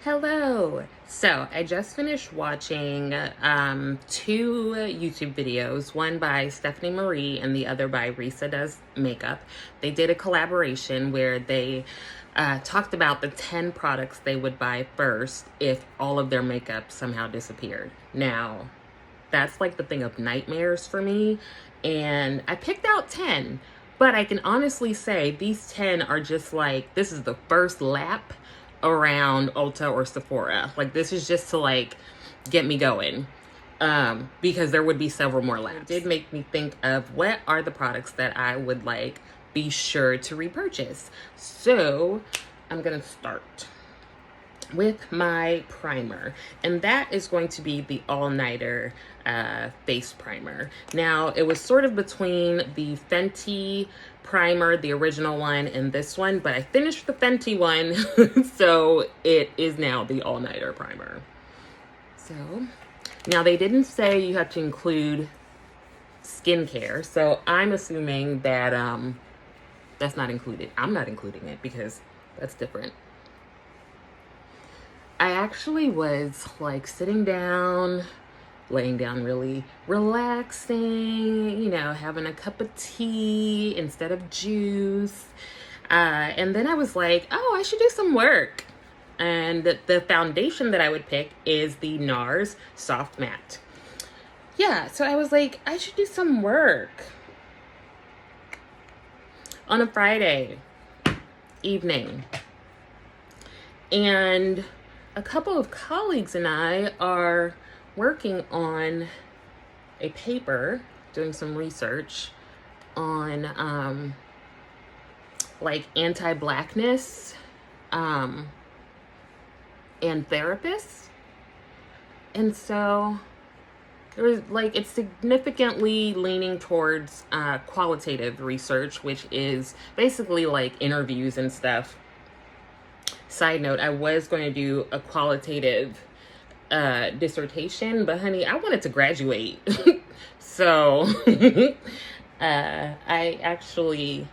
Hello. So I just finished watching two YouTube videos, one by Stephanie Marie and the other by Risa Does Makeup. They did a collaboration where they talked about the 10 products they would buy first if all of their makeup somehow disappeared. Now, that's like the thing of nightmares for me, and I picked out 10, but I can honestly say these 10 are just like, this is the first lap around Ulta or Sephora. Like, this is just to like get me going, because there would be several more laps. It did make me think of what are the products that I would like be sure to repurchase. So I'm gonna start with my primer, and that is going to be the all-nighter face primer. Now, it was sort of between the Fenty primer, the original one, and this one, but I finished the Fenty one, so it is now the all-nighter primer. So now, they didn't say you have to include skincare, so I'm assuming that that's not included. I'm not including it because that's different. I actually was like sitting down, laying down, really relaxing, you know, having a cup of tea instead of juice. And then I was like, oh, I should do some work. And the foundation that I would pick is the Nars Soft Matte. Yeah, so I was like, I should do some work on a Friday evening. And a couple of colleagues and I are working on a paper, doing some research on like anti-blackness and therapists. And so there was like, it's significantly leaning towards qualitative research, which is basically like interviews and stuff. Side note, I was going to do a qualitative dissertation, but honey, I wanted to graduate. So I actually,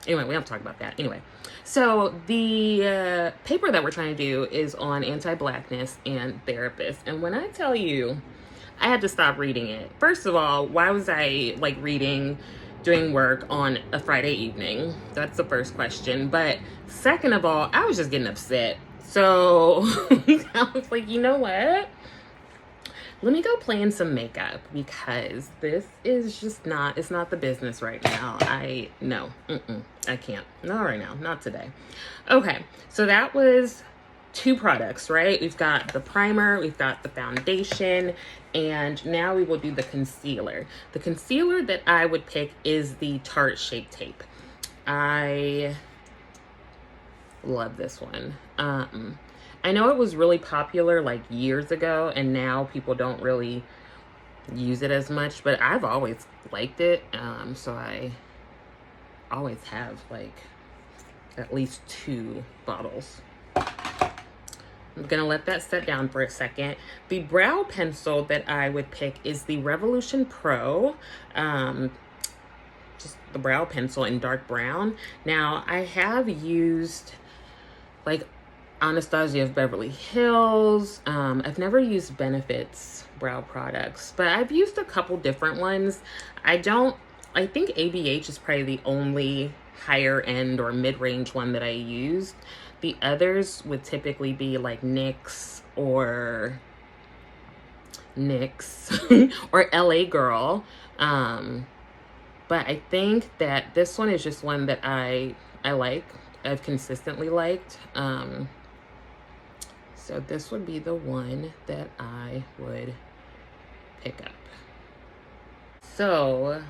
anyway, we don't talk about that. Anyway, so the paper that we're trying to do is on anti-blackness and therapists. And when I tell you, I had to stop reading it. First of all, why was I like doing work on a Friday evening? That's the first question. But second of all, I was just getting upset. So I was like, you know what? Let me go plan some makeup, because this is just not, it's not the business right now. I can't. Not right now. Not today. Okay. So that was 2 products, right? We've got the primer, we've got the foundation, and now we will do the concealer. The concealer that I would pick is the Tarte Shape Tape. I love this one. I know it was really popular like years ago, and now people don't really use it as much, but I've always liked it. So I always have like at least 2 bottles. I'm gonna let that set down for a second. The brow pencil that I would pick is the Revolution Pro, just the brow pencil in dark brown. Now, I have used like Anastasia of Beverly Hills. I've never used Benefit's brow products, but I've used a couple different ones. I think ABH is probably the only higher end or mid-range one that I used. The others would typically be like NYX or LA Girl. But I think that this one is just one that I like. I've consistently liked. So this would be the one that I would pick up. So,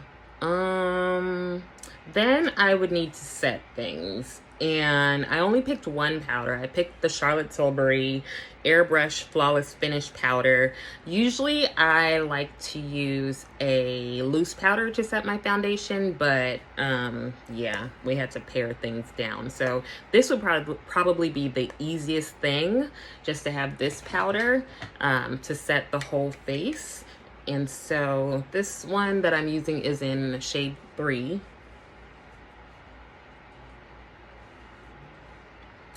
then I would need to set things. And I only picked one powder. I picked the Charlotte Tilbury Airbrush Flawless Finish Powder. Usually I like to use a loose powder to set my foundation, but yeah, we had to pare things down. So this would probably be the easiest thing, just to have this powder to set the whole face. And so this one that I'm using is in shade 3.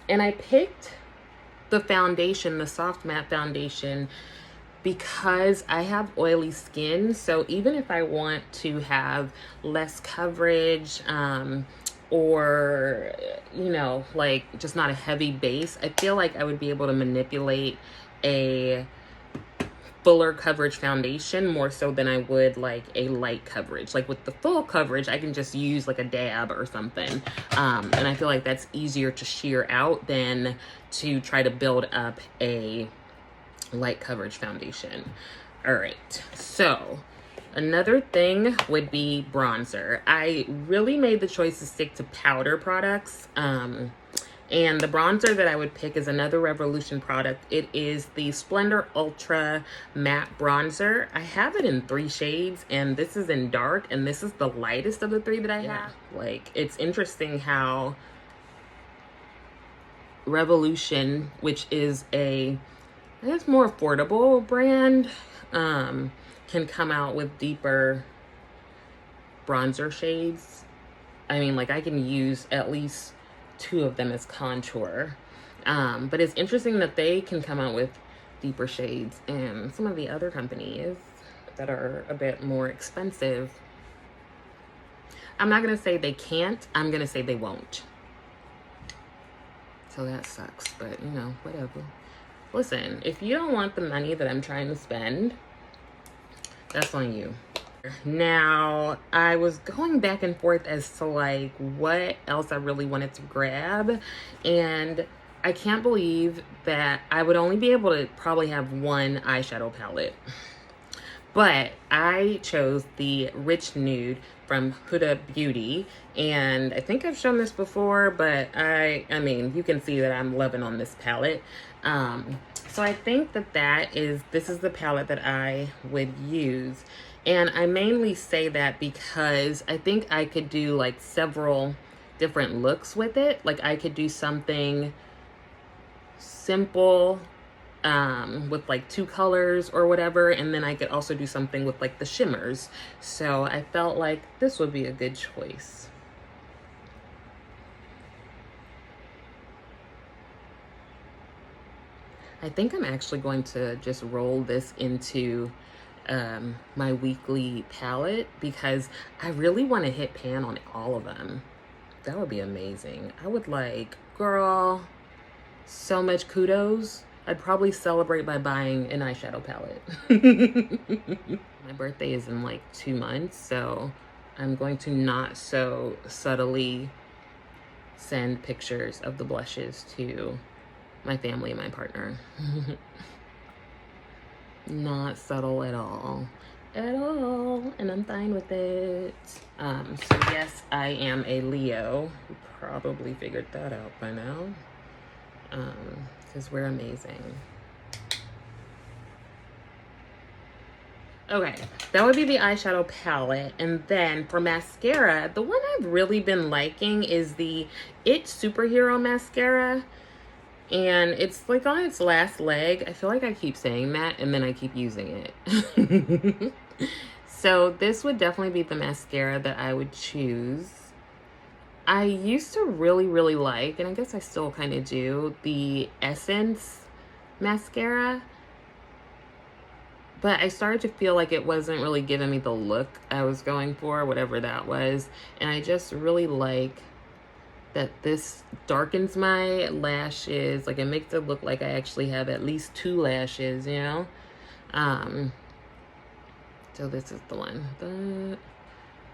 And I picked the foundation, the soft matte foundation, because I have oily skin. So even if I want to have less coverage, or, you know, like just not a heavy base, I feel like I would be able to manipulate a fuller coverage foundation more so than I would like a light coverage. Like with the full coverage, I can just use like a dab or something. And I feel like that's easier to sheer out than to try to build up a light coverage foundation. All right, so another thing would be bronzer. I really made the choice to stick to powder products. And the bronzer that I would pick is another Revolution product. It is the Splendor Ultra Matte Bronzer. I have it in 3 shades, and this is in dark, and this is the lightest of the 3 that I have. Like, it's interesting how Revolution, which is a, I guess, more affordable brand, can come out with deeper bronzer shades. I mean, like, I can use at least 2 of them as contour. But it's interesting that they can come out with deeper shades, and some of the other companies that are a bit more expensive, I'm not gonna say they can't, I'm gonna say they won't. So that sucks, but you know, whatever. Listen, if you don't want the money that I'm trying to spend, that's on you. Now, I was going back and forth as to like what else I really wanted to grab, and I can't believe that I would only be able to probably have one eyeshadow palette. But I chose the Rich Nude from Huda Beauty, and I think I've shown this before, but I mean, you can see that I'm loving on this palette. So I think that this is the palette that I would use. And I mainly say that because I think I could do like several different looks with it. Like I could do something simple with like 2 colors or whatever, and then I could also do something with like the shimmers. So I felt like this would be a good choice. I think I'm actually going to just roll this into my weekly palette because I really want to hit pan on all of them. That would be amazing. I would like, girl, so much kudos. I'd probably celebrate by buying an eyeshadow palette. My birthday is in like 2 months, so I'm going to not so subtly send pictures of the blushes to my family and my partner. Not subtle at all. At all. And I'm fine with it. So yes, I am a Leo. You probably figured that out by now. Because we're amazing. Okay, that would be the eyeshadow palette. And then for mascara, the one I've really been liking is the It Superhero Mascara. And it's like on its last leg. I feel like I keep saying that and then I keep using it. So this would definitely be the mascara that I would choose. I used to really like, and I guess I still kind of do, the Essence mascara. But I started to feel like it wasn't really giving me the look I was going for, whatever that was. And I just really like that this darkens my lashes. Like it makes it look like I actually have at least 2 lashes, you know? So this is the one that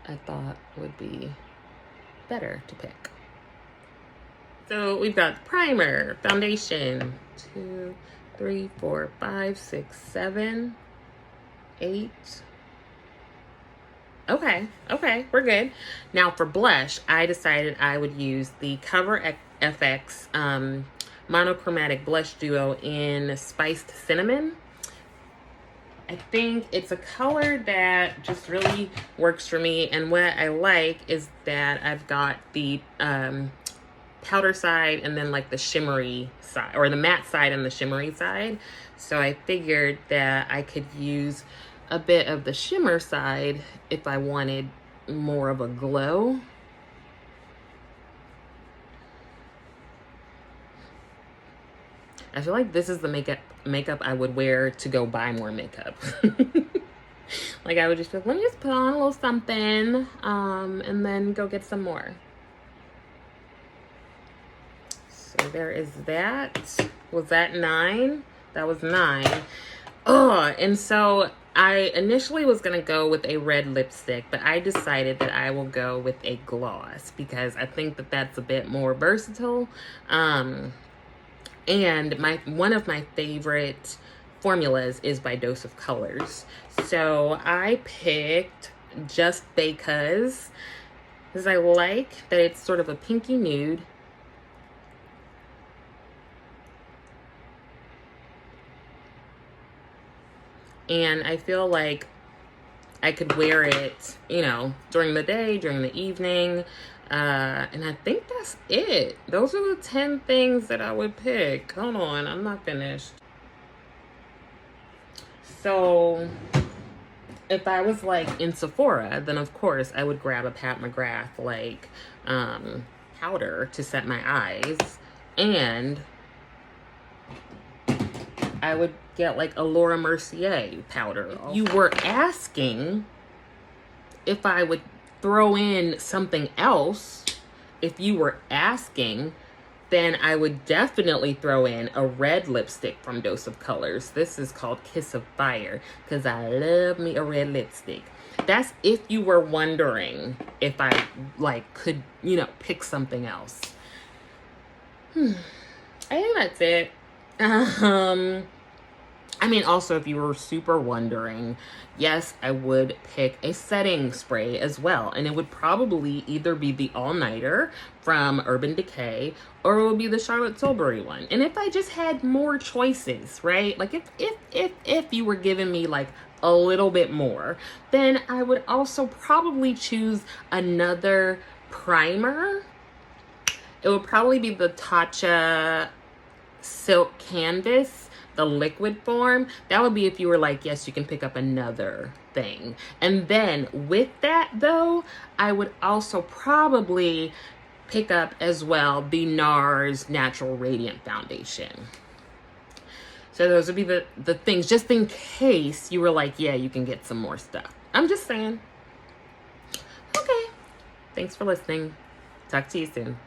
I thought would be better to pick. So we've got primer, foundation, 2, 3, 4, 5, 6, 7, 8. Okay, we're good. Now for blush, I decided I would use the CoverFX Monochromatic Blush Duo in Spiced Cinnamon. I think it's a color that just really works for me, and what I like is that I've got the powder side and then like the shimmery side, or the matte side and the shimmery side. So I figured that I could use a bit of the shimmer side if I wanted more of a glow. I feel like this is the makeup I would wear to go buy more makeup. Like I would just be like, let me just put on a little something, and then go get some more. So there is that. Was that 9? That was 9. Oh, and so I initially was going to go with a red lipstick, but I decided that I will go with a gloss because I think that that's a bit more versatile. And one of my favorite formulas is by Dose of Colors. So I picked just Baecause because I like that it's sort of a pinky nude. And I feel like I could wear it, you know, during the day, during the evening. And I think that's it. Those are the 10 things that I would pick. Hold on, I'm not finished. So if I was like in Sephora, then of course I would grab a Pat McGrath like powder to set my eyes. And I would get like a Laura Mercier powder. You were asking if I would throw in something else. If you were asking, then I would definitely throw in a red lipstick from Dose of Colors. This is called Kiss of Fire because I love me a red lipstick. That's if you were wondering if I like could, you know, pick something else. I think that's it. I mean, also, if you were super wondering, yes, I would pick a setting spray as well. And it would probably either be the All-Nighter from Urban Decay or it would be the Charlotte Tilbury one. And if I just had more choices, right? Like if you were giving me like a little bit more, then I would also probably choose another primer. It would probably be the Tatcha Silk Canvas, the liquid form. That would be if you were like, yes, you can pick up another thing. And then with that though, I would also probably pick up as well the Nars Natural Radiant Foundation. So those would be the things, just in case you were like, yeah, you can get some more stuff. I'm just saying. Okay. Thanks for listening. Talk to you soon.